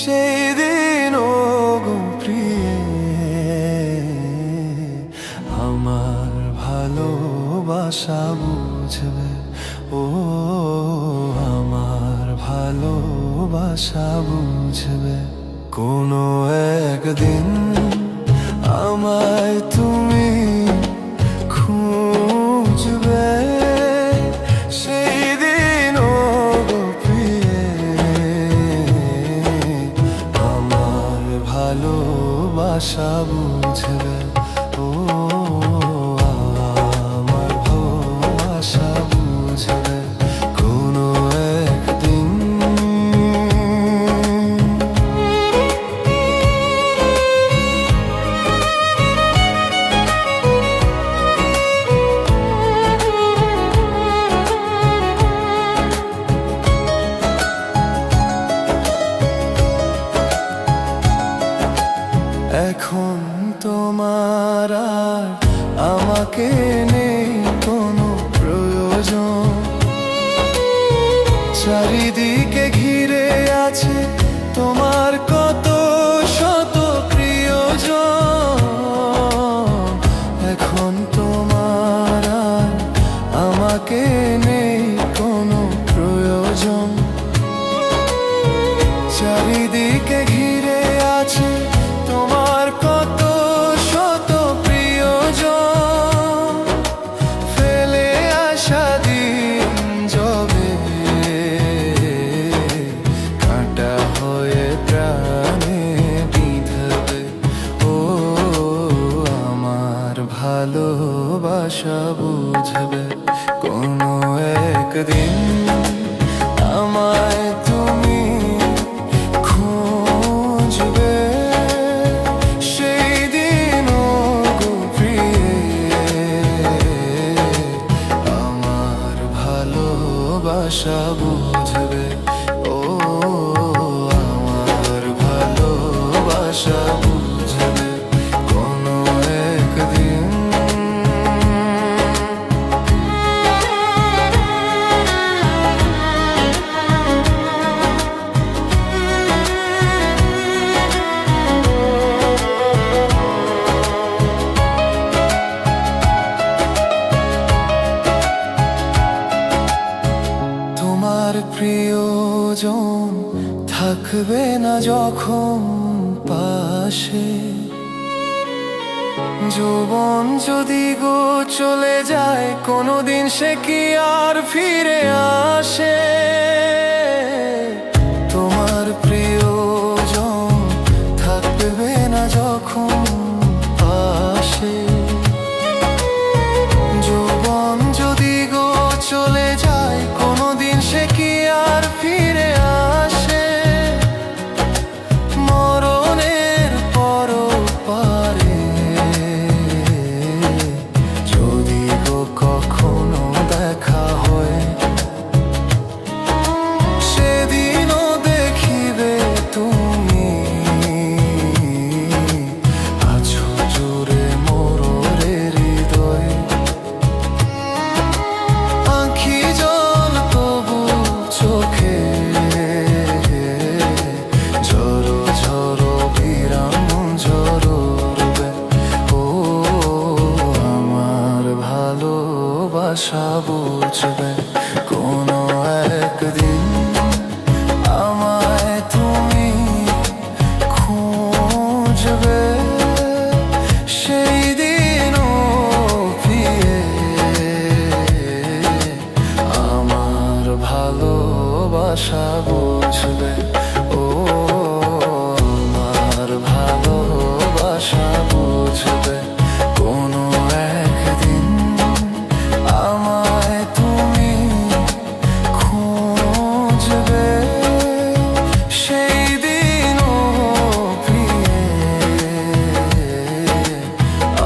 সেই দিন ও গো প্রিয়ে আমার ভালোবাসা বুঝবে, ও আমার ভালোবাসা বুঝবে। কোনো একদিন আমায় তুমি খুঁজবে, সেই দিন ও গো প্রিয়ে আমার ভালোবাসা বুঝবে, ও আমার ভালোবাসা বুঝবে। কোনো একদিন এখন তোমার আর আমাকে নেই কোনো প্রয়োজন, চারিদিকে ঘিরে আছে তোমার কত শত প্রিয়জন। এখন তোমার আর আমাকে নেই কোনো প্রয়োজন, চারিদিকে ঘিরে আছে তোমার কত শত প্রিয়জন। ফেলে আসা দিন যবে কাঁটা হয়ে প্রাণে বিঁধবে, ও আমার ভালোবাসা বুঝবে। কোনো একদিন আমায় তুমি খুঁজবে, সেই দিন ও গো প্রিয়ে আমার ভালোবাসা বুঝবে, ও আমার ভালোবাসা বুঝবে। কোনো একদিন তোমার প্রিয়জন থাকবে না যখন পাশে, যৌবন যদি গো চলে যায় কোনোদিন সে কি আর ফিরে আসে। তোমার প্রিয়জন থাকবে না যখন পাশে, যৌবন যদি গো চলে যায় কোনোদিন সে কি আর ফিরে আসে। মরণের পরপারে যদি গো কখনো দেখা হয়, সেদিনও দেখিবে তুমি আছো জুড়ে মোরের হৃদয়। আঁখি জল তবু চোখে ঝরো ঝরো বিরাম ঝরবে, ও আমার ভালোবাসা বুঝবে। কোনো একদিন আমায় তুমি খুঁজবে, সেই দিন ও প্রিয়ে আমার ভালোবাসা বুঝবে, ও আমার ভালোবাসা বুঝবে। কোনো একদিন আমায় তুমি খুঁজবে, সেই দিন ও প্রিয়ে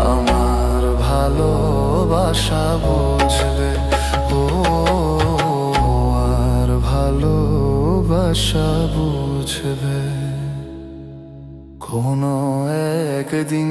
আমার ভালোবাসা বুঝবে, ও আর ভালোবাসা বুঝবে। কোনো একদিন